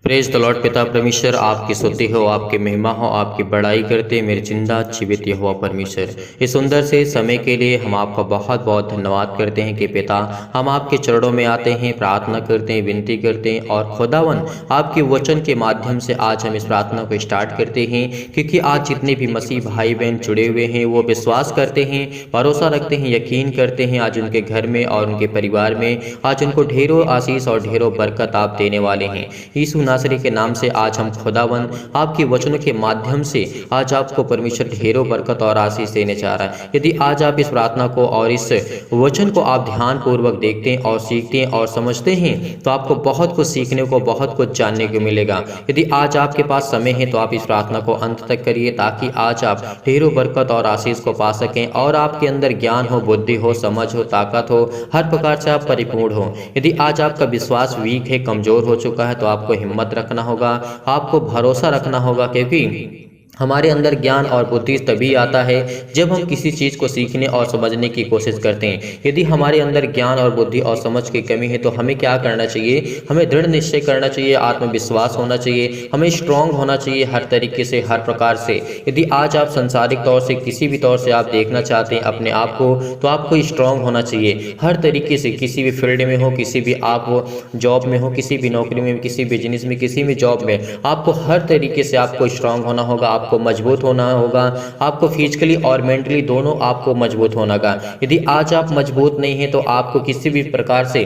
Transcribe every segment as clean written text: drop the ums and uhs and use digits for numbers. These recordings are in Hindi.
Praise the Lord. पिता परमेश्वर आपकी स्तुति हो, आपकी महिमा हो, आपकी बड़ाई करते मेरे जिंदा जीवित यहोवा परमेश्वर, इस सुंदर से समय के लिए हम आपका बहुत बहुत धन्यवाद करते हैं कि पिता हम आपके चरणों में आते हैं, प्रार्थना करते हैं, विनती करते हैं और खुदावन आपके वचन के माध्यम से आज हम इस प्रार्थना को स्टार्ट करते हैं, क्योंकि आज जितने भी मसीह भाई बहन जुड़े हुए हैं वो विश्वास करते हैं, भरोसा रखते हैं, यकीन करते हैं आज उनके घर में और उनके परिवार में आज उनको ढेरों आशीष और ढेरों बरकत आप देने वाले हैं। यीशु नासरी के नाम से आज हम खुदावन आपके वचनों के माध्यम से आज आपको परमेश्वर ढेरों बरकत और आशीष देने जा रहा है। यदि आज आप इस प्रार्थना को और इस वचन को आप ध्यान पूर्वक देखते हैं और सीखते हैं और समझते हैं तो आपको बहुत कुछ सीखने को, बहुत कुछ जानने को मिलेगा। यदि आज आपके पास समय है तो आप इस प्रार्थना को अंत तक करिए, ताकि आज आप ढेरों बरकत और आशीष को पा सकें और आपके अंदर ज्ञान हो, बुद्धि हो, समझ हो, ताकत हो, हर प्रकार से आप परिपूर्ण हो। यदि आज आपका विश्वास वीक है, कमजोर हो चुका है, तो आपको हिम्मत रखना होगा, आपको भरोसा रखना होगा, क्योंकि हमारे अंदर ज्ञान और बुद्धि तभी आता है जब हम किसी चीज़ को सीखने और समझने की कोशिश करते हैं। यदि हमारे अंदर ज्ञान और बुद्धि और समझ की कमी है तो हमें क्या करना चाहिए? हमें दृढ़ निश्चय करना चाहिए, आत्मविश्वास होना चाहिए, हमें स्ट्रांग होना चाहिए हर तरीके से, हर प्रकार से। यदि आज आप संसारिक तौर से किसी भी तौर से आप देखना चाहते हैं अपने आप को, तो आपको स्ट्रांग होना चाहिए हर तरीके से, किसी भी फील्ड में हो, किसी भी आप जॉब में हो, किसी भी नौकरी में, किसी बिजनेस में, किसी भी जॉब में, आपको हर तरीके से आपको स्ट्रांग होना होगा, आपको मजबूत होना होगा, आपको फिजिकली और मेंटली दोनों आपको मजबूत होना होगा। यदि आज आप मजबूत नहीं हैं तो आपको किसी भी प्रकार से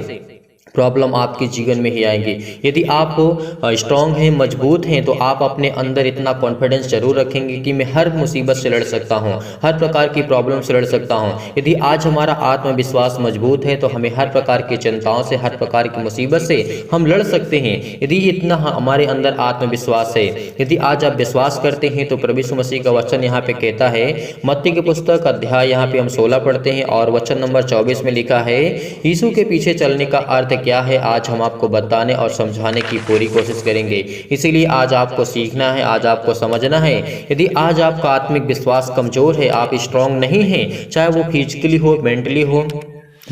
प्रॉब्लम आपके जीवन में ही आएंगी। यदि आप स्ट्रांग हैं, मजबूत हैं, तो आप अपने अंदर इतना कॉन्फिडेंस जरूर रखेंगे कि मैं हर मुसीबत से लड़ सकता हूं, हर प्रकार की प्रॉब्लम से लड़ सकता हूं। यदि आज हमारा आत्मविश्वास मजबूत है तो हमें हर प्रकार की चिंताओं से, हर प्रकार की मुसीबत से हम लड़ सकते हैं। यदि इतना हमारे अंदर आत्मविश्वास है, यदि आज आप विश्वास करते हैं, तो प्रभु यीशु मसीह का वचन यहाँ पे कहता है, मत्ती की पुस्तक अध्याय यहाँ पे हम 16 पढ़ते हैं और वचन नंबर 24 में लिखा है, यीशु के पीछे चलने का अर्थ क्या है आज हम आपको बताने और समझाने की पूरी कोशिश करेंगे। इसीलिए आज आपको सीखना है, आज आपको समझना है। यदि आज आपका आत्मिक विश्वास कमजोर है, आप स्ट्रांग नहीं हैं, चाहे वो फिजिकली हो, मेंटली हो,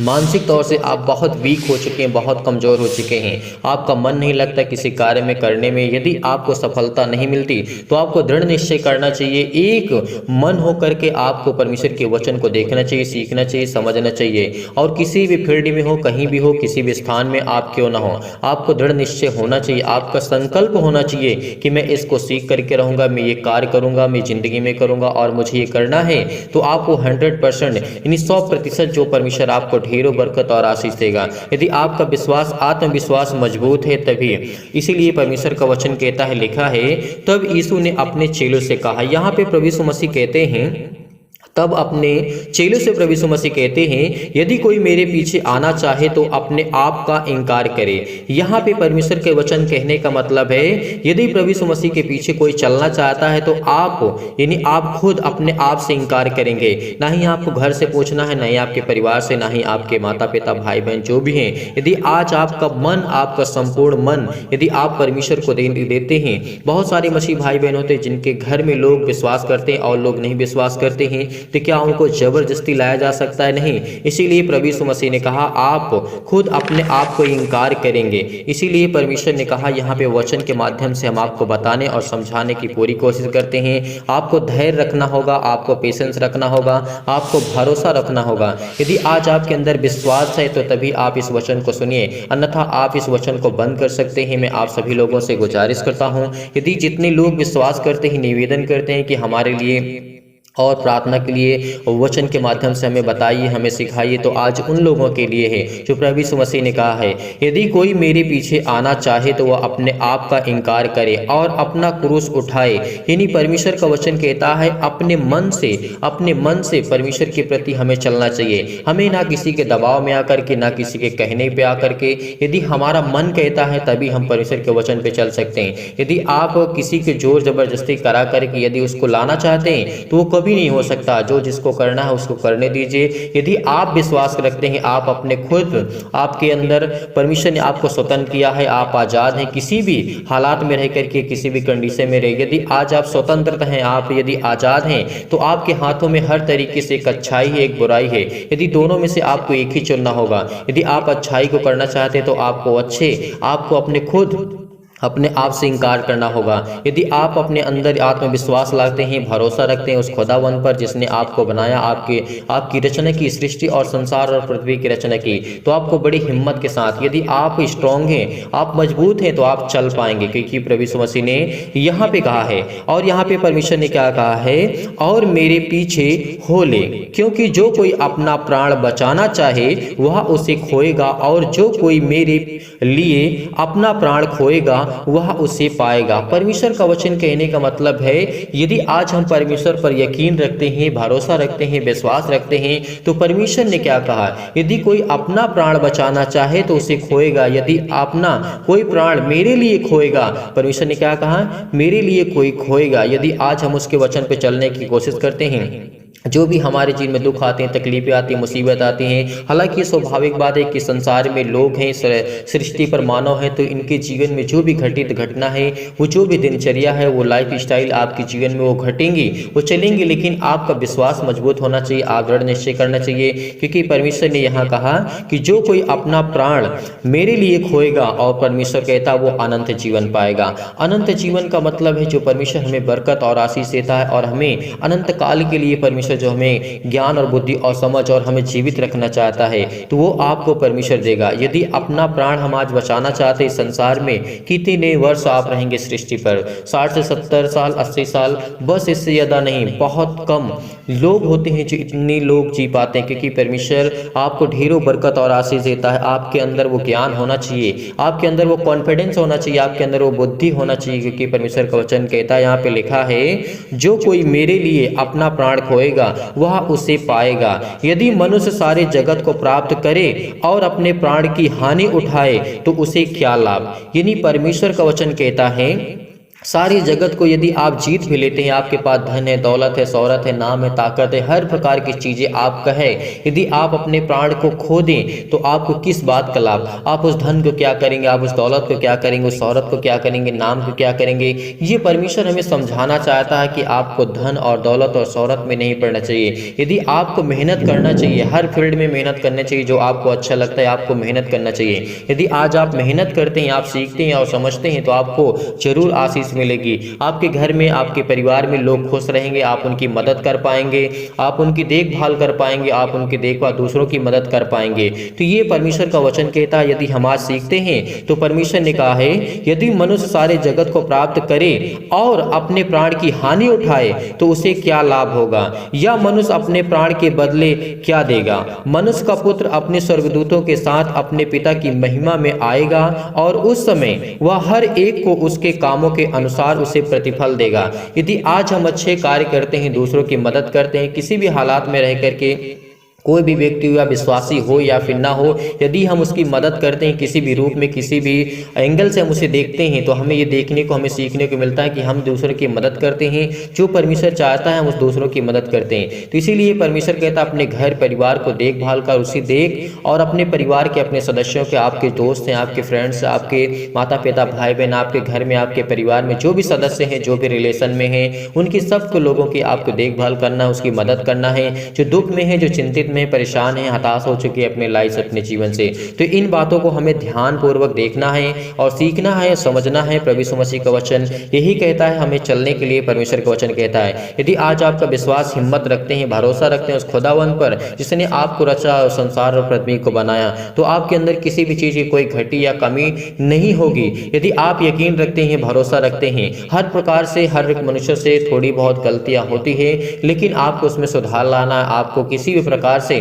मानसिक तौर से आप बहुत वीक हो चुके हैं, बहुत कमज़ोर हो चुके हैं, आपका मन नहीं लगता किसी कार्य में करने में, यदि आपको सफलता नहीं मिलती तो आपको दृढ़ निश्चय करना चाहिए, एक मन हो करके आपको परमेश्वर के वचन को देखना चाहिए, सीखना चाहिए, समझना चाहिए। और किसी भी फील्ड में हो, कहीं भी हो, किसी भी स्थान में आप क्यों ना हो, आपको दृढ़ निश्चय होना चाहिए, आपका संकल्प होना चाहिए कि मैं इसको सीख करके रहूँगा, मैं ये कार्य करूँगा, मैं ज़िंदगी में करूँगा और मुझे ये करना है। तो आपको 100% यानी 100% जो परमेश्वर आपको ढेरों बरकत और आशीष देगा। यदि आपका विश्वास, आत्मविश्वास मजबूत है तभी। इसीलिए परमेश्वर का वचन कहता है, लिखा है, तब यीशु ने अपने चेलों से कहा। यहाँ पे प्रभु यीशु मसीह कहते हैं, तब अपने चेलों से प्रभु यीशु मसीह कहते हैं, यदि कोई मेरे पीछे आना चाहे तो अपने आप का इनकार करे। यहाँ पे परमेश्वर के वचन कहने का मतलब है, यदि प्रभु यीशु मसीह के पीछे कोई चलना चाहता है तो आप यानी आप खुद अपने आप से इनकार करेंगे। ना ही आपको घर से पूछना है, ना ही आपके परिवार से, ना ही आपके माता पिता, भाई बहन जो भी हैं। यदि आज आपका मन, आपका संपूर्ण मन यदि आप परमेश्वर को देते हैं, बहुत सारे मसीह भाई बहन होते हैं जिनके घर में लोग विश्वास करते हैं और लोग नहीं विश्वास करते हैं, तो क्या उनको जबरदस्ती लाया जा सकता है? नहीं। इसीलिए प्रभु यीशु मसीह ने कहा, आप खुद अपने आप को इनकार करेंगे। इसीलिए परमेश्वर ने कहा, यहाँ पे वचन के माध्यम से हम आपको बताने और समझाने की पूरी कोशिश करते हैं। आपको धैर्य रखना होगा, आपको पेशेंस रखना होगा, आपको भरोसा रखना होगा। यदि आज आपके अंदर विश्वास है तो तभी आप इस वचन को सुनिए, अन्यथा आप इस वचन को बंद कर सकते हैं। मैं आप सभी लोगों से गुजारिश करता हूँ, यदि जितने लोग विश्वास करते हैं, निवेदन करते हैं कि हमारे लिए और प्रार्थना के लिए वचन के माध्यम से हमें बताइए, हमें सिखाइए, तो आज उन लोगों के लिए है जो प्रभु यीशु मसीह ने कहा है, यदि कोई मेरे पीछे आना चाहे तो वह अपने आप का इनकार करे और अपना क्रूस उठाए। यानी परमेश्वर का वचन कहता है, अपने मन से परमेश्वर के प्रति हमें चलना चाहिए। हमें ना किसी के दबाव में आकर के, ना किसी के कहने पे आकर के, यदि हमारा मन कहता है तभी हम परमेश्वर के वचन पे चल सकते हैं। यदि आप किसी के जोर जबरदस्ती करा करके यदि उसको लाना चाहते हैं तो वो कभी नहीं हो सकता। जो जिसको करना है उसको करने दीजिए। यदि आप विश्वास रखते हैं, आप अपने खुद, आपके अंदर परमेश्वर ने आपको स्वतंत्र किया है, आप आज़ाद हैं, किसी भी हालात में रह करके, किसी भी कंडीशन में रहे, यदि आज आप स्वतंत्र हैं, आप यदि आज़ाद हैं, तो आपके हाथों में हर तरीके से एक अच्छाई है, एक बुराई है। यदि दोनों में से आपको एक ही चुनना होगा। यदि आप अच्छाई को करना चाहते हैं तो आपको अपने खुद अपने आप से इनकार करना होगा। यदि आप अपने अंदर आत्मविश्वास लाते हैं, भरोसा रखते हैं उस खुदावन पर जिसने आपको बनाया, आपकी रचना की, सृष्टि और संसार और पृथ्वी की रचना की, तो आपको बड़ी हिम्मत के साथ, यदि आप स्ट्रांग हैं, आप मजबूत हैं, तो आप चल पाएंगे, क्योंकि प्रभु यीशु मसीह ने यहाँ पे कहा है। और यहाँ पे परमेश्वर ने क्या कहा है, और मेरे पीछे हो ले, क्योंकि जो कोई अपना प्राण बचाना चाहे वह उसे खोएगा, और जो कोई मेरे लिए अपना प्राण खोएगा वह उसे पाएगा। परमेश्वर का वचन कहने का मतलब है, यदि आज हम परमेश्वर पर यकीन रखते हैं, भरोसा रखते हैं, विश्वास रखते हैं, तो परमेश्वर ने क्या कहा, यदि कोई अपना प्राण बचाना चाहे तो उसे खोएगा। यदि अपना कोई प्राण मेरे लिए खोएगा, परमेश्वर ने क्या कहा, मेरे लिए कोई खोएगा। यदि आज हम उसके वचन पर चलने की कोशिश करते हैं, जो भी हमारे जीवन में दुख आते हैं, तकलीफें आती हैं, मुसीबत आती हैं, हालांकि स्वाभाविक बात है कि संसार में लोग हैं, सृष्टि पर मानव है, तो इनके जीवन में जो भी घटित घटना है, वो जो भी दिनचर्या है, वो लाइफ स्टाइल आपके जीवन में वो घटेंगी, वो चलेंगी, लेकिन आपका विश्वास मजबूत होना चाहिए, आप दृढ़ निश्चय करना चाहिए, क्योंकि परमेश्वर ने यहाँ कहा कि जो कोई अपना प्राण मेरे लिए खोएगा, और परमेश्वर कहता वो अनंत जीवन पाएगा। अनंत जीवन का मतलब है जो परमेश्वर हमें बरकत और आशीष देता है, और हमें अनंत काल के लिए परमेश्वर जो हमें ज्ञान और बुद्धि और समझ और हमें जीवित रखना चाहता है, तो वो आपको परमेश्वर देगा। यदि अपना प्राण हम आज बचाना चाहते हैं, संसार में कितने वर्ष आप रहेंगे सृष्टि पर, 60 से 70 साल, 80 साल, बस इससे ज़्यादा नहीं, बहुत कम लोग होते हैं जो इतने लोग जी पाते हैं, क्योंकि परमेश्वर आपको ढेरों बरकत और आशीष देता है। आपके अंदर वो ज्ञान होना चाहिए, आपके अंदर वो कॉन्फिडेंस होना चाहिए, आपके अंदर वो बुद्धि होना चाहिए, क्योंकि परमेश्वर का वचन कहता है, यहाँ पे लिखा है, जो कोई मेरे लिए अपना प्राण खोएगा वह उसे पाएगा। यदि मनुष्य सारे जगत को प्राप्त करे और अपने प्राण की हानि उठाए तो उसे क्या लाभ। यानी परमेश्वर का वचन कहता है, सारी जगत को यदि आप जीत भी लेते हैं, आपके पास धन है, दौलत है, शौहरत है, नाम है, ताकत है, हर प्रकार की चीज़ें आपका है, यदि आप अपने प्राण को खो दें तो आपको किस बात का लाभ। आप उस धन को क्या करेंगे, आप उस दौलत को क्या करेंगे, उस शौहरत को क्या करेंगे, नाम को क्या करेंगे। ये परमेश्वर हमें समझाना चाहता है कि आपको धन और दौलत और शौहरत में नहीं पड़ना चाहिए। यदि आपको मेहनत करना चाहिए, हर फील्ड में मेहनत करना चाहिए, जो आपको अच्छा लगता है आपको मेहनत करना चाहिए। यदि आज आप मेहनत करते हैं, आप सीखते हैं और समझते हैं, तो आपको जरूर आशीष मिलेगी। आपके घर में, आपके परिवार में लोग खुश रहेंगे, आप उनकी मदद कर पाएंगे, आप उनकी देखभाल कर पाएंगे, आप उनकी देखभाल दूसरों की मदद कर पाएंगे। तो ये परमेश्वर का वचन कहता है, यदि हम आज सीखते हैं तो परमेश्वर ने कहा है, यदि मनुष्य सारे जगत को प्राप्त करे और अपने प्राण की हानि उठाए तो उसे क्या लाभ होगा, या मनुष्य अपने प्राण के बदले क्या देगा। मनुष्य का पुत्र अपने स्वर्गदूतों के साथ अपने पिता की महिमा में आएगा, और उस समय वह हर एक को उसके कामों के अनुसार उसे प्रतिफल देगा। यदि आज हम अच्छे कार्य करते हैं, दूसरों की मदद करते हैं, किसी भी हालात में रह करके, कोई भी व्यक्ति या विश्वासी हो या फिर ना हो, यदि हम उसकी मदद करते हैं किसी भी रूप में, किसी भी एंगल से हम उसे देखते हैं, तो हमें ये देखने को, हमें सीखने को मिलता है कि हम दूसरों की मदद करते हैं। जो परमेश्वर चाहता है हम उस दूसरों की मदद करते हैं। तो इसीलिए परमेश्वर कहता है, अपने घर परिवार को देखभाल कर, उसे देख, और अपने परिवार के, अपने सदस्यों के, आपके दोस्त हैं, आपके फ्रेंड्स, आपके माता पिता, भाई बहन, आपके घर में, आपके परिवार में जो भी सदस्य हैं, जो भी रिलेशन में हैं, उनकी सबको लोगों की आपको देखभाल करना है, उसकी मदद करना है। जो दुख में है, जो चिंतित में परेशान है, हताश हो चुके हैं अपने लाइफ से, अपने जीवन से, तो इन बातों को हमें ध्यान पूर्वक देखना है और सीखना है, समझना है। प्रभु यीशु मसीह का वचन यही कहता है, हमें चलने के लिए परमेश्वर का वचन कहता है। यदि आज आपका विश्वास, हिम्मत रखते हैं, भरोसा रखते हैं उस खुदावन पर जिसने आपको रचा और संसार और पृथ्वी को बनाया, तो आपके अंदर किसी भी चीज की कोई घटी या कमी नहीं होगी। यदि आप यकीन रखते हैं, भरोसा रखते हैं, हर प्रकार से, हर एक मनुष्य से थोड़ी बहुत गलतियां होती है, लेकिन आपको उसमें सुधार लाना है। आपको किसी भी प्रकार से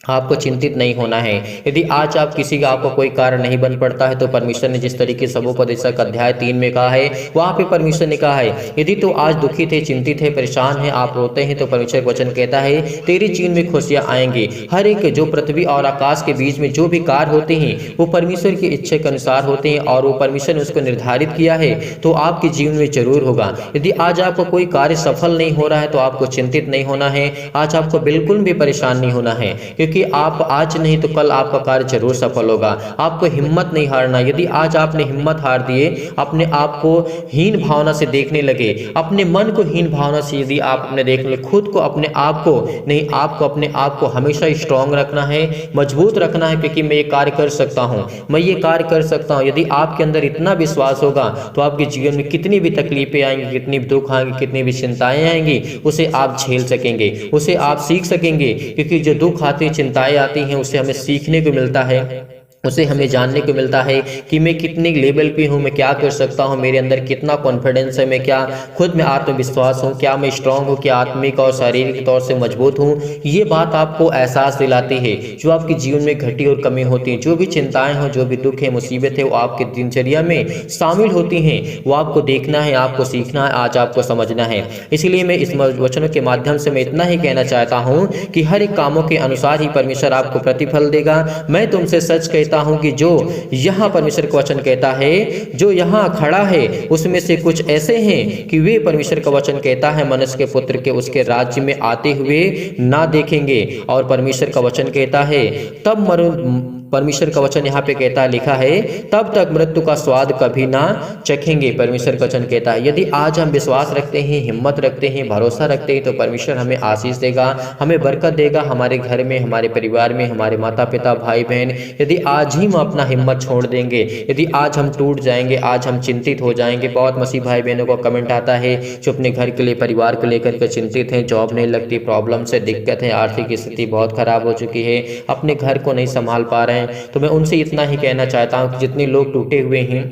आपको चिंतित नहीं होना है। यदि आज आप किसी का, आपको कोई कार्य नहीं बन पड़ता है, तो परमेश्वर ने जिस तरीके से सबोपदेशक अध्याय 3 में कहा है, वहाँ पे परमेश्वर ने कहा है, यदि तो आज दुखित है, चिंतित है, परेशान है, आप रोते हैं, तो परमेश्वर का वचन कहता है, तेरे जीवन में खुशियाँ आएंगी। हर एक जो पृथ्वी और आकाश के बीच में जो भी कार्य होते हैं, वो परमेश्वर की इच्छा के अनुसार होते हैं, और वो परमेश्वर ने उसको निर्धारित किया है, तो आपके जीवन में जरूर होगा। यदि आज आपका कोई कार्य सफल नहीं हो रहा है, तो आपको चिंतित नहीं होना है, आज आपको बिल्कुल भी परेशान नहीं होना है, क्योंकि आप आज नहीं तो कल आपका कार्य जरूर सफल होगा। आपको हिम्मत नहीं हारना। यदि आज आपने हिम्मत हार दिए, अपने आप को हीन भावना से देखने लगे, अपने मन को हीन भावना से यदि आप अपने देखने लगे, खुद को अपने आप को नहीं, आपको अपने आप को हमेशा स्ट्रांग रखना है, मजबूत रखना है, क्योंकि मैं ये कार्य कर सकता हूँ, मैं ये कार्य कर सकता हूँ। यदि आपके अंदर इतना विश्वास होगा तो आपके जीवन में कितनी भी तकलीफें आएंगी, कितनी भी दुख आएंगे, कितनी भी चिंताएं आएंगी, उसे आप झेल सकेंगे, उसे आप सीख सकेंगे। क्योंकि जो दुख आती, चिंताएं आती हैं, उससे हमें सीखने को मिलता है, उसे हमें जानने को मिलता है कि मैं कितने लेवल पे हूँ, मैं क्या कर सकता हूँ, मेरे अंदर कितना कॉन्फिडेंस है, मैं क्या खुद में आत्मविश्वास हूँ, क्या मैं स्ट्रांग हूँ, क्या आत्मिक और शारीरिक तौर से मजबूत हूँ। ये बात आपको एहसास दिलाती है। जो आपके जीवन में घटी और कमी होती है, जो भी चिंताएं हो, जो भी दुख है, मुसीबत है, वो आपके दिनचर्या में शामिल होती हैं, वो आपको देखना है, आपको सीखना है, आज आपको समझना है। इसलिए मैं इस वचनों के माध्यम से मैं इतना ही कहना चाहता हूँ कि हर एक कामों के अनुसार ही परमेश्वर आपको प्रतिफल देगा। मैं तुमसे सच कहता हूं कि जो यहां परमेश्वर का वचन कहता है, जो यहां खड़ा है, उसमें से कुछ ऐसे हैं कि वे परमेश्वर का वचन कहता है मनुष्य के पुत्र के उसके राज्य में आते हुए ना देखेंगे। और परमेश्वर का वचन कहता है तब परमेश्वर का वचन यहाँ पे कहता है, लिखा है, तब तक मृत्यु का स्वाद कभी ना चखेंगे। परमेश्वर का वचन कहता है यदि आज हम विश्वास रखते हैं, हिम्मत रखते हैं, भरोसा रखते हैं, तो परमेश्वर हमें आशीष देगा, हमें बरकत देगा, हमारे घर में, हमारे परिवार में, हमारे माता पिता, भाई बहन। यदि आज ही हम अपना हिम्मत छोड़ देंगे, यदि आज हम टूट जाएंगे, आज हम चिंतित हो जाएंगे। बहुत मसीह भाई बहनों को कमेंट आता है जो अपने घर के लिए, परिवार को लेकर के चिंतित हैं, जॉब नहीं लगती, प्रॉब्लम से दिक्कत है, आर्थिक स्थिति बहुत खराब हो चुकी है, अपने घर को नहीं संभाल पा रहे हैं। तो मैं उनसे इतना ही कहना चाहता हूं कि जितने लोग टूटे हुए हैं,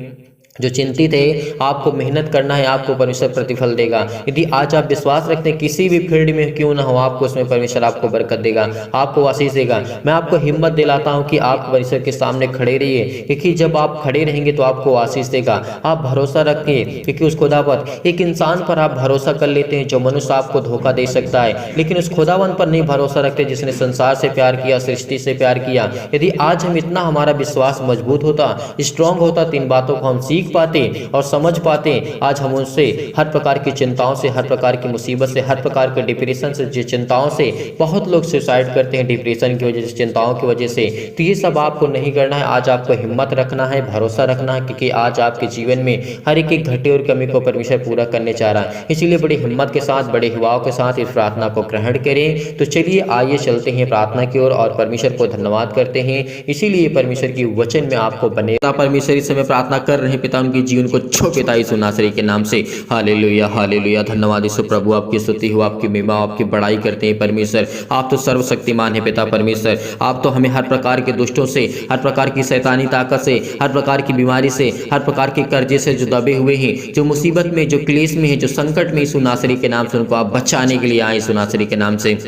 जो चिंतित है, आपको मेहनत करना है, आपको परमेश्वर प्रतिफल देगा। यदि आज आप विश्वास रखते हैं, किसी भी फील्ड में क्यों ना हो, आपको उसमें परमेश्वर आपको बरकत देगा, आपको आशीष देगा। मैं आपको हिम्मत दिलाता हूं कि आप परमेश्वर के सामने खड़े रहिए, क्योंकि जब आप खड़े रहेंगे तो आपको आशीष देगा। आप भरोसा रखिए, क्योंकि उस खुदा पर, एक इंसान पर आप भरोसा कर लेते हैं जो मनुष्य आपको धोखा दे सकता है, लेकिन उस खुदावन पर नहीं भरोसा रखते जिसने संसार से प्यार किया, सृष्टि से प्यार किया। यदि आज हम इतना, हमारा विश्वास मजबूत होता, स्ट्रांग होता, तीन बातों को हम सीख पाते और समझ पाते, आज हम उनसे हर प्रकार की चिंताओं से, हर प्रकार की मुसीबत से, हर प्रकार के डिप्रेशन से, जो चिंताओं से बहुत लोग सुसाइड करते हैं डिप्रेशन की वजह से, चिंताओं की वजह से, तो ये सब आपको नहीं करना है। आज आपको हिम्मत रखना है, भरोसा रखना है, क्योंकि आज आपके जीवन में हर एक घटे और कमी को परमेश्वर पूरा करने चाह रहा है। इसीलिए बड़ी हिम्मत के साथ, बड़े हिवाओं के साथ इस प्रार्थना को ग्रहण करें। तो चलिए आइए चलते हैं प्रार्थना की ओर और परमेश्वर को धन्यवाद करते हैं। इसीलिए परमेश्वर की वचन में आपको बने। परमेश्वर इस समय प्रार्थना कर रहे हैं, पिता उनकी जीवन को छो पिता यीशु नासरी के नाम से। Hallelujah, hallelujah. धन्यवाद यीशु प्रभु, आपकी स्तुति हो, आपकी महिमा, आपकी बड़ाई करते हैं परमेश्वर। आप तो सर्वशक्तिमान है पिता परमेश्वर। आप तो हमें हर प्रकार के दुष्टों से, हर प्रकार की शैतानी ताकत से, हर प्रकार की बीमारी से, हर प्रकार के कर्जे से जो दबे हुए हैं, जो मुसीबत में, जो क्लेश में है, जो संकट में, यीशु नासरी के नाम से उनको आप बचाने के लिए आए। यीशु नासरी के नाम से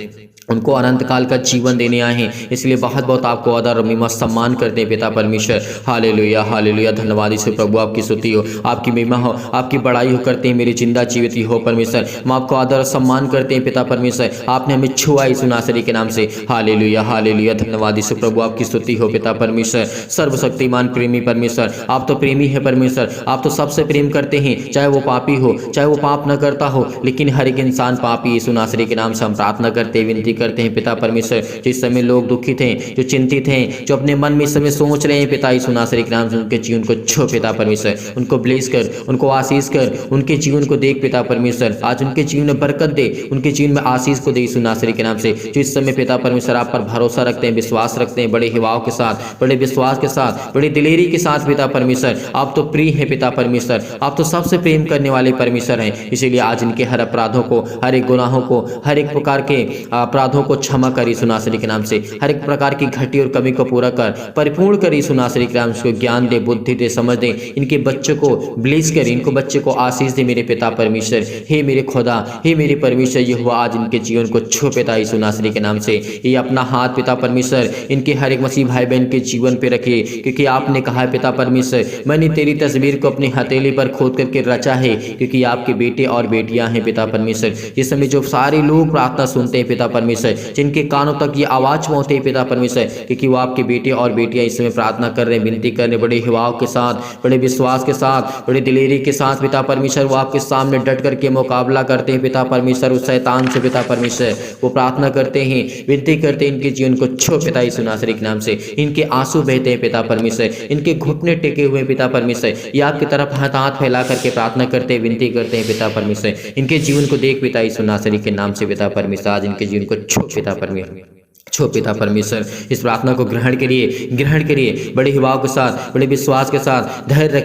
उनको अनंत काल का जीवन देने आए हैं। इसलिए बहुत बहुत आपको आदर और महिमा सम्मान करते हैं पिता परमेश्वर। Hallelujah, hallelujah. धन्यवाद यीशु प्रभु, आपकी स्तुति हो, आपकी महिमा हो, आपकी बड़ाई हो करते हैं मेरी जिंदा जीवित हो परमेश्वर। हम आपको आदर और सम्मान करते हैं पिता परमेश्वर। आपने हमें छुआ यीशु नासरी के नाम से। Hallelujah, hallelujah. धन्यवाद यीशु प्रभु, आपकी स्तुति हो पिता परमेश्वर। सर्वशक्तिमान प्रेमी परमेश्वर, आप तो प्रेमी है परमेश्वर। आप तो सबसे प्रेम करते हैं, चाहे वो पापी हो, चाहे वो पाप न करता हो, लेकिन हर एक इंसान पापी। यीशु नासरी के नाम से हम प्रार्थना करते, विनती करते हैं पिता परमेश्वर। जिस समय लोग दुखित हैं, जो चिंतित हैं, जो अपने मन में इस समय सोच रहे हैं, पिता यीशु नासरी के नाम से उनके जीवन को छो पिता परमेश्वर। उनको ब्लेस कर, उनको आशीष कर, उनके जीवन को देख पिता परमेश्वर। आज उनके जीवन में बरकत दे, उनके जीवन में आशीष को दे यीशु नासरी के नाम से। जो इस समय पिता परमेश्वर आप पर भरोसा रखते हैं, विश्वास रखते हैं, बड़े हिवाओं के साथ, बड़े विश्वास के साथ, बड़ी दिलेरी के साथ पिता परमेश्वर। आप तो प्रिय है पिता परमेश्वर। आप तो सबसे प्रेम करने वाले परमेश्वर हैं। इसीलिए आज इनके हर अपराधों को, हर एक गुनाहों को, हर एक प्रकार के अपराधों को क्षमा कर यीशु नासरी के नाम से। हर एक प्रकार की घटी और कमी को पूरा कर, परिपूर्ण कर यीशु नासरी के नाम से। ज्ञान दे, बुद्धि दे, समझ दे, इनके बच्चों को ब्लेस कर, इनको बच्चे को आशीष दे मेरे पिता परमेश्वर। हे मेरे खुदा, हे मेरे परमेश्वर, ये हुआ आज इनके जीवन को छू पिता यीशु नासरी के नाम से। ये अपना हाथ पिता परमेश्वर इनके हर एक मसीह भाई बहन के जीवन पे रखिए, क्योंकि आपने कहा है पिता परमेश्वर, मैंने तेरी तस्वीर को अपनी हथेली पर खोद करके रचा है, क्योंकि आपके बेटे और बेटियां हैं पिता परमेश्वर। इस समय जो सारे लोग प्रार्थना सुनते हैं पिता परमेश्वर, परमेश्वर, जिनके कानों तक ये आवाज़ पहुँचती है पिता परमेश्वर, क्योंकि वो आपके बेटे और बेटियाँ इस समय प्रार्थना कर रहे हैं, विनती कर रहे हैं, बड़े हिवाव के साथ, बड़े विश्वास के साथ, बड़े दिलेरी के साथ पिता परमेश्वर वो आपके सामने डट करके मुकाबला करते हैं पिता परमेश्वर उस शैतान से पिता परमेश्वर। वो प्रार्थना करते हैं, विनती करते हैं, इनके जीवन को छो पिता यीशु नासरी के नाम से। इनके आंसू बहते हैं पिता परमेश्वर, इनके घुटने टेके हुए पिता परमेश्वर, ये आपकी तरफ हाथ फैला करके प्रार्थना करते हैं, विनती करते हैं पिता परमेश्वर। इनके जीवन को देख पिता यीशु नासरी के नाम से पिता परमेश्वर, आज इनके जीवन को छो पिता परमेश्वर, छो पिता परमेश्वर। इस प्रार्थना को ग्रहण करिए बड़े हिवाव के साथ, बड़े विश्वास के साथ। धैर्य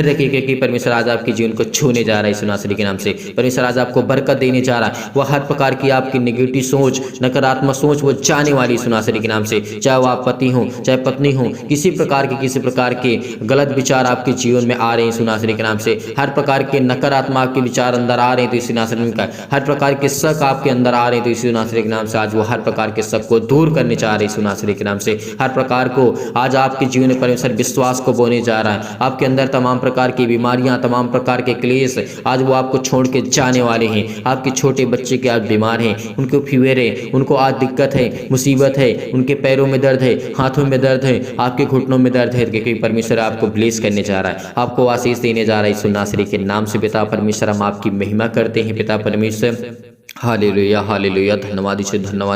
रखिए क्योंकि परमेश्वर आज आपके जीवन को छूने जा रहा है यीशु नासरी के नाम से। परमेश्वर आज आपको बरकत देने जा रहा है। वह हर प्रकार की आपकी नेगेटिव सोच, नकारात्मक सोच वो जाने वाली यीशु नासरी के नाम से। चाहे वो आप पति हों, चाहे पत्नी हों, किसी प्रकार के गलत विचार आपके जीवन में आ रहे हैं यीशु नासरी के नाम से। हर प्रकार के नकारात्मक आपके विचार अंदर आ रहे हैं तो यीशु नासरी का, हर प्रकार के शक आपके अंदर आ रहे हैं तो यीशु नासरी के नाम से आज वो हर प्रकार के शक को दूर करने जा रहे हैं यीशु नासरी के नाम से। हर प्रकार को आज आपके जीवन में परमेश्वर विश्वास को बोने जा रहा है। आपके अंदर तमाम प्रकार की बीमारियां, तमाम प्रकार के क्लेश आज वो आपको छोड़ के जाने वाले हैं। आपके छोटे बच्चे के आज बीमार हैं, उनको फीवर है, उनको आज दिक्कत है, मुसीबत है, उनके पैरों में दर्द है, हाथों में दर्द है, आपके घुटनों में दर्द है, क्योंकि परमेश्वर आपको ब्लेस करने जा रहा है, आपको आशीष देने जा रहा है यीशु नासरी के नाम से। पिता परमेश्वर हम आपकी महिमा करते हैं पिता परमेश्वर। हालेलुया हालेलुया, धन्यवाद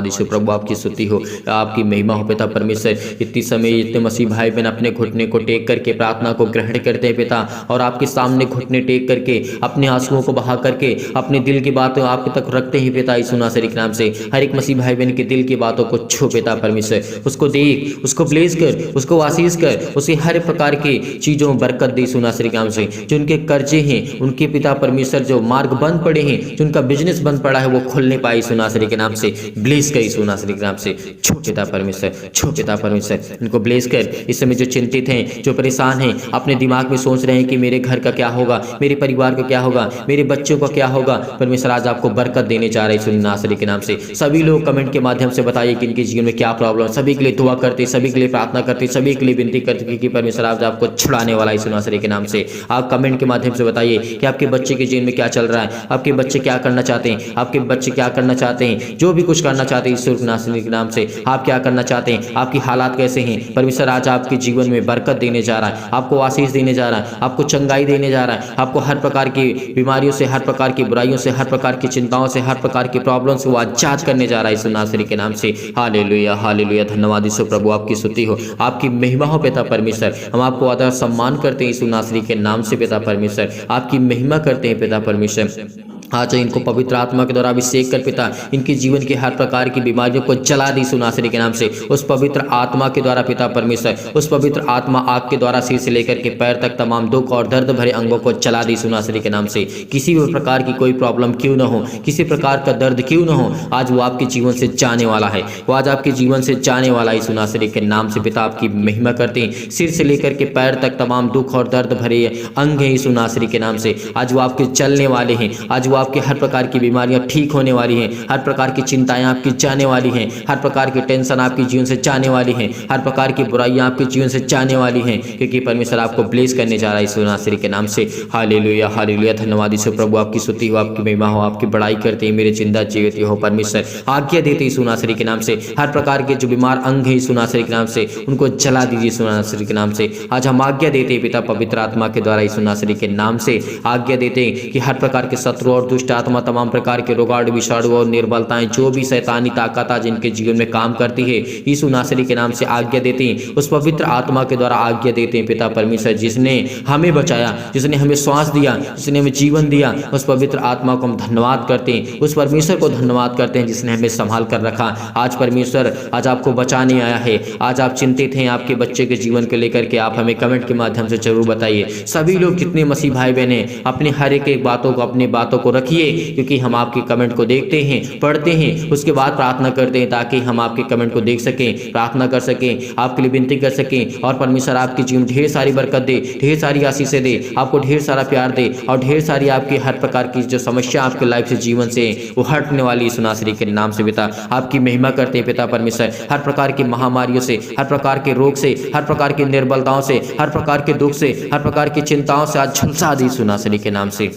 यीशु प्रभु, आपकी स्तुति हो, आपकी महिमा हो पिता परमेश्वर। इतनी समय इतने मसीह भाई बहन अपने घुटने को टेक करके प्रार्थना को ग्रहण करते हैं पिता, और आपके सामने घुटने टेक करके अपने आंसुओं को बहा करके अपने दिल की बातें आपके तक रखते हैं पिता यीशु नासरी के नाम से। हर एक मसीह भाई बहन के दिल की बातों को छू पिता परमेश्वर, उसको देख, उसको ब्लेस कर, उसको आशीष कर, उसे हर प्रकार की चीज़ों में बरकत दे यीशु नासरी के नाम से। जो उनके कर्जे हैं, उनके पिता परमेश्वर जो मार्ग बंद पड़े हैं, जो उनका बिजनेस बंद पड़ा है, वो खुलने पाए यीशु नासरी के नाम से। ब्लेस कर यीशु नासरी के नाम से, छो पिता परमेश्वर, छो पिता परमेश्वर, इनको ब्लेस कर। इस समय जो चिंतित हैं, जो परेशान हैं, अपने दिमाग में सोच रहे हैं कि मेरे घर का क्या होगा, मेरे परिवार का क्या होगा, मेरे बच्चों का क्या होगा, परमेश्वर आज आपको बरकत देने जा रहे हैं यीशु नासरी के नाम से। सभी लोग कमेंट के माध्यम से बताइए कि इनके जीवन में क्या प्रॉब्लम, सभी के लिए दुआ करते, सभी के लिए प्रार्थना करते, सभी के लिए विनती करते कि परमेश्वर आज आपको छुड़ाने वाला यीशु नासरी के नाम से। आप कमेंट के माध्यम से बताइए कि आपके बच्चे के जीवन में क्या चल रहा है, आपके बच्चे क्या करना चाहते हैं, आपके बच्चे क्या करना चाहते हैं, जो भी कुछ करना चाहते हैं यीशु नासरी के नाम से। आप क्या करना चाहते हैं, आपकी हालात कैसे हैं, परमेश्वर आज आपके जीवन में बरकत देने जा रहा है, आपको आशीष देने जा रहा है, आपको चंगाई देने जा रहा है, आपको हर प्रकार की बीमारियों से, हर प्रकार की बुराइयों से, हर प्रकार की चिंताओं से, हर प्रकार की प्रॉब्लम से वो आजाद करने जा रहा है यीशु नासरी के नाम से। हालेलुया हालेलुया, धन्यवाद यीशु प्रभु, आपकी स्तुति हो, आपकी महिमा हो पिता परमेश्वर। हम आपको आदर सम्मान करते हैं यीशु नासरी के नाम से पिता परमेश्वर, आपकी महिमा करते हैं पिता परमेश्वर। आज इनको पवित्र आत्मा के द्वारा अभिषेक कर पिता, इनके जीवन की हर प्रकार की बीमारियों को जला दी यीशु नासरी के नाम से। उस पवित्र आत्मा के द्वारा पिता परमेश्वर, उस पवित्र आत्मा आग के द्वारा सिर से लेकर के पैर तक तमाम दुख और दर्द भरे अंगों को जला दी यीशु नासरी के नाम से। किसी भी प्रकार की कोई प्रॉब्लम क्यों न हो, किसी प्रकार का दर्द क्यों न हो, आज वो आपके जीवन से जाने वाला है, वो आज आपके जीवन से जाने वाला है यीशु नासरी के नाम से। पिता आपकी महिमा करते हैं, सिर से लेकर के पैर तक तमाम दुख और दर्द भरे अंग हैं यीशु नासरी के नाम से। आज वो आपके चलने वाले हैं, आज वो आपके हर प्रकार की बीमारियां ठीक होने वाली हैं, हर प्रकार की चिंताएं आपकी जाने वाली हैं, हर प्रकार की टेंशन आपके जीवन से जाने वाली हैं, हर प्रकार की बुराइयां आपके जीवन से जाने वाली हैं, क्योंकि परमेश्वर आपको ब्लेस करने जा रहा है यीशु नासरी के नाम से। हालेलुया हालेलुया, धन्यवाद यीशु प्रभु, आपकी स्तुति हो, आपकी महिमा हो, आपकी बड़ाई करते हैं मेरे जिंदा जीवित हो परमेश्वर। आज्ञा देते यीशु नासरी के नाम से, हर प्रकार के जो बीमार अंग है यीशु नासरी के नाम से, उनको जला दीजिए यीशु नासरी के नाम से। आज हम आज्ञा देते हैं पिता पवित्र आत्मा के द्वारा यीशु नासरी के नाम से आज्ञा देते हैं कि हर प्रकार के शत्रु और दुष्ट आत्मा, तमाम प्रकार के रोगाणु विषाणु और निर्बलताएं, जो भी शैतानी ताकत आज इनके जीवन में काम करती है, यीशु नासरी के नाम से आज्ञा देते हैं। उस पवित्र आत्मा के द्वारा आज्ञा देते हैं पिता परमेश्वर, जिसने हमें बचाया, जिसने हमें श्वास दिया, जिसने हमें जीवन दिया, उस पवित्र आत्मा को हम धन्यवाद करते हैं, उस परमेश्वर को धन्यवाद करते हैं जिसने हमें संभाल कर रखा। आज परमेश्वर आज आपको बचाने आया है। आज आप चिंतित हैं आपके बच्चे के जीवन को लेकर के, आप हमें कमेंट के माध्यम से जरूर बताइए। सभी लोग जितने मसीह भाई बहन हैं, अपने हर एक बातों को, अपनी बातों को रखिए, क्योंकि हम आपके कमेंट को देखते हैं, पढ़ते हैं, उसके बाद प्रार्थना करते हैं, ताकि हम आपके कमेंट को देख सकें, प्रार्थना कर सकें, आपके लिए विनती कर सकें, और परमेश्वर आपके जीवन ढेर सारी बरकत दे, ढेर सारी आशीषें दे, आपको ढेर सारा प्यार दे, और ढेर सारी आपकी हर प्रकार की जो समस्या आपके लाइफ से, जीवन से, वो हटने वाली यीशु नासरी के नाम से पिता आपकी महिमा करते हैं पिता परमेश्वर। हर प्रकार की महामारियों से, हर प्रकार के रोग से, हर प्रकार की निर्बलताओं से, हर प्रकार के दुख से, हर प्रकार की चिंताओं से आज झुलसा दी यीशु नासरी के नाम से।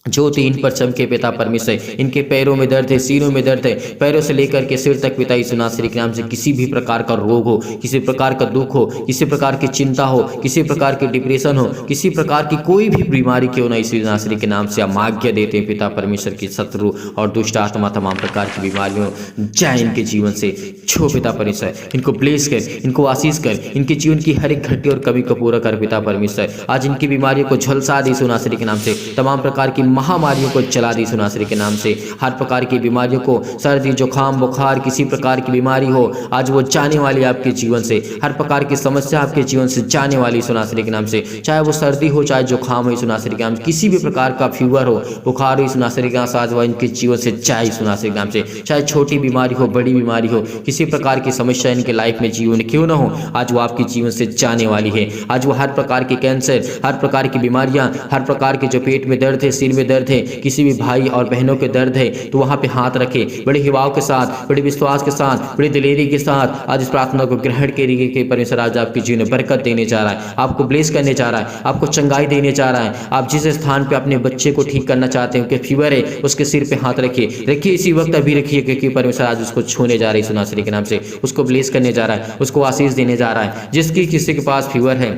ज्योति इन पर चमके पिता परमेश्वर। इनके पैरों में दर्द है, सीनों में दर्द है, पैरों से लेकर के सिर तक पिता यीशु नासरी के नाम से किसी भी प्रकार का रोग हो, किसी प्रकार का दुख हो, किसी प्रकार की चिंता हो, किसी प्रकार की डिप्रेशन हो, किसी प्रकार की कोई भी बीमारी क्यों ना यीशु नासरी के नाम से हम आज्ञा देते हैं पिता परमेश्वर की शत्रु और दुष्ट आत्मा तमाम प्रकार की बीमारियों जाए इनके जीवन से छो पिता परमेश्वर। इनको ब्लेस कर, इनको आशीष कर, इनके जीवन की हर एक घटी और कमी को पूरा कर पिता परमेश्वर। आज इनकी बीमारियों को झलसा दे यीशु नासरी के नाम से, तमाम प्रकार की महामारियों को चला दी यीशु नासरी के नाम से। हर प्रकार की बीमारियों को, सर्दी जुकाम बुखार किसी प्रकार की बीमारी हो, आज वो जाने वाली आपके जीवन से। हर प्रकार की समस्या आपके जीवन से जाने वाली यीशु नासरी के नाम से, चाहे वो सर्दी हो चाहे जुकाम हो यीशु नासरी के नाम से, किसी भी प्रकार का फीवर हो, बुखार हो यीशु नासरी के नाम से, आज वो इनके जीवन से जाए यीशु नासरी के नाम से। चाहे छोटी बीमारी हो बड़ी बीमारी हो, किसी प्रकार की समस्या इनके लाइफ में जीवन क्यों ना हो, आज वो आपके जीवन से जाने वाली है। आज वो हर प्रकार के कैंसर, हर प्रकार की बीमारियां, हर प्रकार के जो पेट में दर्द है, सिर में दर्द है, किसी भी भाई और बहनों के दर्द है, तो वहां पे हाथ रखे बड़े हिवाव के साथ, बड़े विश्वास के साथ, बड़ी दिलेरी के साथ आज इस प्रार्थना को ग्रहण करिए कि परमेश्वर आज आपके जीवन में बरकत देने जा रहा है, आपको ब्लेस करने जा रहा है, आपको चंगाई देने जा रहा है। आप जिस स्थान पे अपने बच्चे को ठीक करना चाहते हैं कि फीवर है, उसके सिर पे हाथ रखिए इसी वक्त अभी रखिए, क्योंकि परमेश्वर आज उसको छूने जा रही है यीशु नासरी के नाम से, उसको ब्लेस करने जा रहा है, उसको आशीष देने जा रहा है। जिसकी किसी के पास फीवर है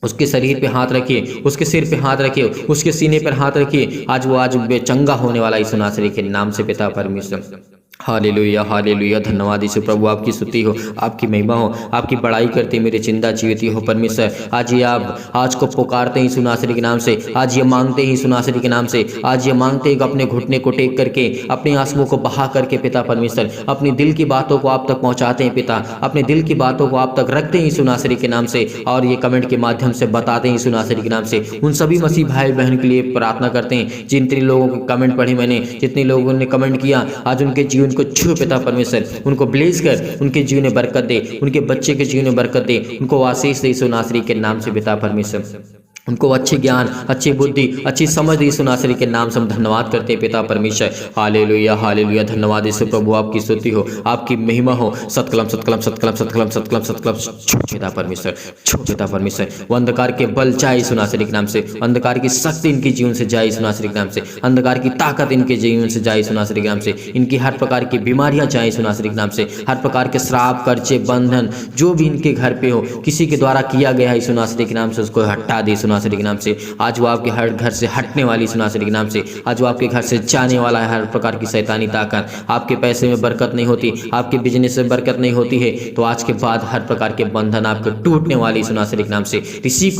उसके शरीर पे हाथ रखिए, उसके सिर पे हाथ रखिए, उसके सीने पर हाथ रखिए, आज वो आज बेचंगा होने वाला यीशु नासरी के नाम से पिता परमेश्वर। हालेलुया हालेलुया, धन्यवाद यीशु प्रभु, आपकी स्तुति हो, आपकी महिमा हो, आपकी बड़ाई करते मेरे जिंदा जीवित हो परमेश्वर। आज ये आप आज को पुकारते हैं यीशु नासरी के नाम से, आज ये मांगते हैं यीशु नासरी के नाम से, आज ये मांगते हैं कि अपने घुटने को टेक करके, अपने आंसुओं को बहा करके पिता परमेश्वर अपनी दिल की बातों को आप तक पहुंचाते हैं पिता, अपने दिल की बातों को आप तक रखते हैं यीशु नासरी के नाम से, और ये कमेंट के माध्यम से बताते हैं यीशु नासरी के नाम से। उन सभी मसीह भाई बहन के लिए प्रार्थना करते हैं जितने लोगों के कमेंट पढ़े मैंने, जितने लोगों ने कमेंट किया, आज उनके जीवन को छू पिता परमेश्वर, उनको ब्लेस कर, उनके जीवन में बरकत दे, उनके बच्चे के जीवन में बरकत दे, उनको आशीष दे यीशु नासरी के नाम से पिता परमेश्वर। उनको अच्छे ज्ञान, अच्छी बुद्धि, अच्छी समझ दी यीशु नासरी के नाम से हम धन्यवाद करते हैं पिता परमेश्वर। हालेलुया हालेलुया, धन्यवाद यीशु प्रभु, आपकी स्तुति हो, आपकी महिमा हो। सतकलम सतकलम सतकलम सतकलम सतकलम सतकलम पिता परमेश्वर, पिता परमेश्वर। वो अंधकार के बल जाए यीशु नासरी के नाम से, अंधकार की शक्ति इनके जीवन से जाए यीशु नासरी के नाम से, अंधकार की ताकत इनके जीवन से जाए यीशु नासरी के नाम से, इनकी हर प्रकार की बीमारियां जाए यीशु नासरी के नाम से, हर प्रकार के श्राप कर्जे बंधन जो भी इनके घर पे हो, किसी के द्वारा किया गया है यीशु नासरी के नाम से, उसको हटा दे यीशु नासरी के नाम से। आज वो आपके हर घर से हटने वाली यीशु नासरी के नाम से, आज वो आपके घर से जाने वाला है हर प्रकार की शैतानी ताकत। आपके पैसे में बरकत नहीं होती, आपके बिजनेस में बरकत नहीं होती है, तो आज के बाद हर प्रकार के बंधन आपके टूटने वाली यीशु नासरी के नाम से। रिसीव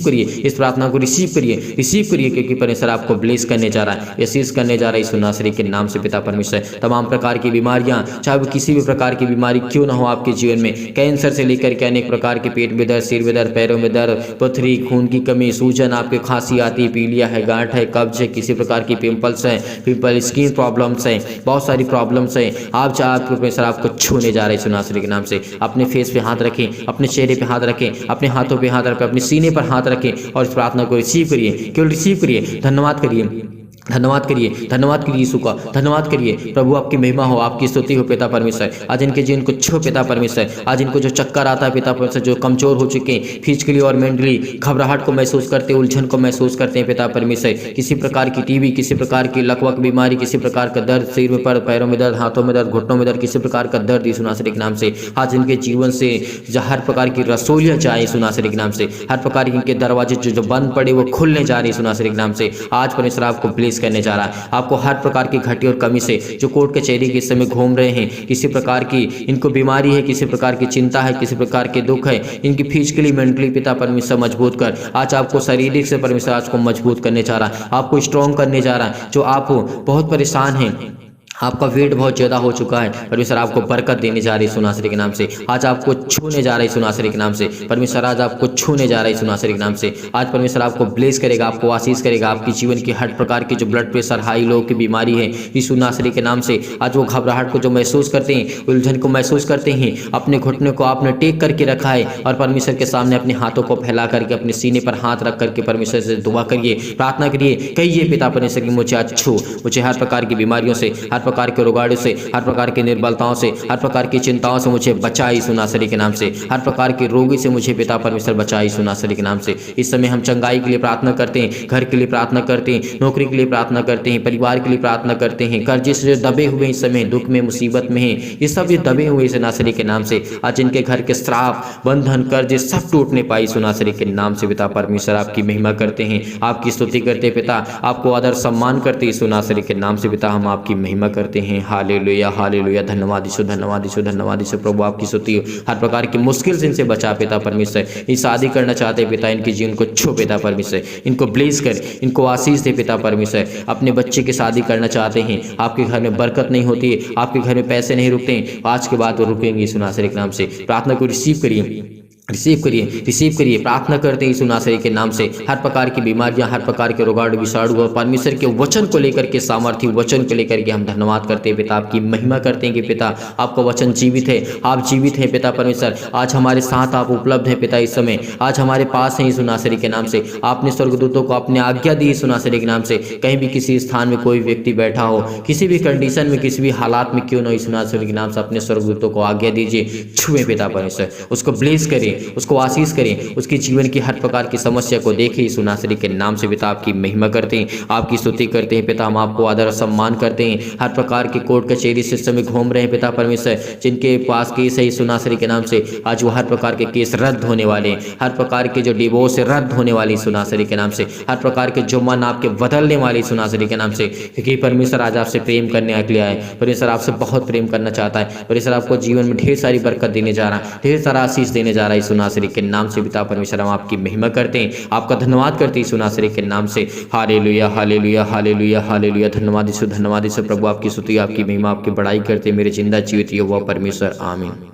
करिए इस प्रार्थना को, रिसीव करिए क्योंकि परमेश्वर आपको ब्लेस करने जा रहा है, आशीष करने जा रहा है यीशु नासरी के नाम से पिता परमेश्वर। तमाम प्रकार की बीमारियां, चाहे वो किसी भी प्रकार की बीमारी क्यों ना हो आपके जीवन में, कैंसर से लेकर के अनेक प्रकार के पेट में दर्द, सिर में दर्द, पैरों में दर्द, पथरी, खून की कमी, सूजन, आपके खांसी आती, पीलिया है, गांठ है, कब्ज है, किसी प्रकार की पिंपल्स है, स्किन प्रॉब्लम्स है, बहुत सारी प्रॉब्लम्स है, आप चाहते परमेश्वर आपको छूने जा रहे हैं यीशु नासरी के नाम से। अपने फेस पे हाथ रखें, अपने चेहरे पे हाथ रखें, अपने हाथों पे हाथ रखें, अपने सीने पर हाथ रखें और इस प्रार्थना को रिसीव करिए, केवल रिसीव करिए। धन्यवाद करिए यीशु का, धन्यवाद करिए प्रभु, आपकी महिमा हो, आपकी स्तुति हो पिता परमेश्वर। आज इनके जीवन को छो पिता परमेश्वर, आज इनको जो चक्कर आता है पिता परमेश्वर, जो कमजोर हो चुके हैं फिजिकली और मेंटली, घबराहट को महसूस करते हैं, उलझन को महसूस करते हैं पिता परमेश्वर, किसी प्रकार की टीबी, किसी प्रकार की लकवक बीमारी, किसी प्रकार का दर्द, सिर में पर, पैरों में दर्द, हाथों में दर्द, घुटनों में दर्द, किसी प्रकार का दर्द यीशु नासरी के नाम से आज इनके जीवन से हर प्रकार की रसोलियां जाए यीशु नासरी के नाम से, हर प्रकार के इनके दरवाजे जो बंद पड़े वो खुलने जा रहे यीशु नासरी के नाम से। आज परमेश्वर आपको ब्लेस करने जा रहा है, आपको हर प्रकार की घटी और कमी से, जो कोर्ट कचहरी के समय घूम रहे हैं, किसी प्रकार की इनको बीमारी है, किसी प्रकार की चिंता है, किसी प्रकार के दुख है, इनकी फिजिकली मेंटली पिता परमेश्वर मजबूत कर, आज आपको शारीरिक से परमेश्वर आज को मजबूत करने जा रहा है, आपको स्ट्रॉन्ग करने जा रहा है। जो आप बहुत परेशान हैं, आपका वेट बहुत ज़्यादा हो चुका है, परमेश्वर आपको बरकत देने जा रही है यीशु नासरी के नाम से। आज आपको छूने जा रहा है यीशु नासरी के नाम से, परमेश्वर आज आपको छूने जा रहा है यीशु नासरी के नाम से। आज परमेश्वर आपको ब्लेस करेगा, आपको आशीष करेगा, आपकी जीवन की हर प्रकार की जो ब्लड प्रेशर, हाई लो की बीमारी है यीशु नासरी के नाम से, आज वो घबराहट को जो महसूस करते हैं, उलझन को महसूस करते हैं, अपने घुटने को आपने टेक करके रखा है और परमेश्वर के सामने अपने हाथों को फैला करके अपने सीने पर हाथ रख करके परमेश्वर से दुआ करिए, प्रार्थना करिए, कहिए पिता परमेश्वर की मुझे आज छू, मुझे हर प्रकार की बीमारियों से, हर प्रकार के रोगाड़ों से, हर प्रकार की निर्बलताओं से, हर प्रकार की चिंताओं से मुझे बचा यीशु नासरी के नाम से। हर प्रकार के रोगी से मुझे पिता परमेश्वर बचा यीशु नासरी के नाम से। इस समय हम चंगाई के लिए प्रार्थना करते हैं, घर के लिए प्रार्थना करते हैं, नौकरी के लिए प्रार्थना करते हैं, परिवार के लिए प्रार्थना करते हैं। कर्जे से दबे हुए इस समय दुख में मुसीबत में हैं, ये सब ये दबे हुए इस नासरी के नाम से आज इनके घर के श्राप बंधन कर्जे सब टूटने पाए यीशु नासरी के नाम से। पिता परमेश्वर आपकी महिमा करते हैं, आपकी स्तुति करते हैं पिता, आपको आदर सम्मान करते यीशु नासरी के नाम से। पिता हम आपकी महिमा करते हैं। हालेलुया हालेलुया, धन्यवाद यीशु, धन्यवाद यीशु, धन्यवाद यीशु। प्रभु आपकी स्तुति हो। हर प्रकार की मुश्किल से इनसे बचा पिता परमेश्वर। ये शादी करना चाहते हैं पिता, इनके जीवन को छू पिता परमेश्वर, इनको ब्लेस कर, इनको आशीष दे पिता परमेश्वर। अपने बच्चे की शादी करना चाहते हैं, आपके घर में बरकत नहीं होती है, आपके घर में पैसे नहीं रुकते हैं, आज के बाद वो रुकेंगे यीशु नासरी के नाम से। प्रार्थना को रिसीव करिए, रिसीव करिए, रिसीव करिए। प्रार्थना करते हैं यीशु नासरी के नाम से। हर प्रकार की बीमारियां, हर प्रकार के रोगाणु विषाणु और परमेश्वर के वचन को लेकर के, सामर्थ्य वचन को लेकर के हम धन्यवाद करते हैं पिता, आपकी महिमा करते हैं कि पिता आपका वचन जीवित है, आप जीवित हैं पिता परमेश्वर। आज हमारे साथ आप उपलब्ध हैं पिता, इस समय आज हमारे पास हैं यीशु नासरी के नाम से। आपने स्वर्गदूतों को अपने आज्ञा दी यीशु नासरी के नाम से। कहीं भी किसी स्थान में कोई व्यक्ति बैठा हो, किसी भी कंडीशन में, किसी भी हालात में क्यों न, यीशु नासरी के नाम से अपने स्वर्गदूतों को आज्ञा दीजिए, छुए पिता परमेश्वर, उसको ब्लेस करें, उसको आशीष करें, उसके जीवन की हर प्रकार की समस्या को देखें यीशु नासरी के नाम से। पिता आपकी महिमा करते हैं, आपकी स्तुति करते हैं पिता, हम आपको आदर सम्मान करते हैं। हर प्रकार की कोर्ट कचहरी सिस्टम में घूम रहे हैं पिता परमेश्वर, जिनके पास केस है यीशु नासरी के नाम से, आज वो हर प्रकार के केस रद्द होने वाले हैं। हर प्रकार के जो डिवोर्स रद्द होने वाले यीशु नासरी के नाम से, हर प्रकार के जो मन आपके बदलने वाले यीशु नासरी के नाम से। क्योंकि परमेश्वर आज आपसे प्रेम करने के लिए आए, परमेश्वर आपसे बहुत प्रेम करना चाहता है। परमेश्वर आपको जीवन में ढेर सारी बरकत देने जा रहा है, ढेर सारा आशीष देने जा रहा है यीशु नासरी के नाम से। पिता परमेश्वर हम आपकी महिमा करते हैं, आपका धन्यवाद करते हैं यीशु नासरी के नाम से। हालेलुया हालेलुया हालेलुया हालेलुया, धन्यवाद यीशु, धन्यवाद यीशु। प्रभु आपकी स्तुति, आपकी महिमा, आपकी बड़ाई करते मेरे जिंदा जीवित यहोवा परमेश्वर, आमीन।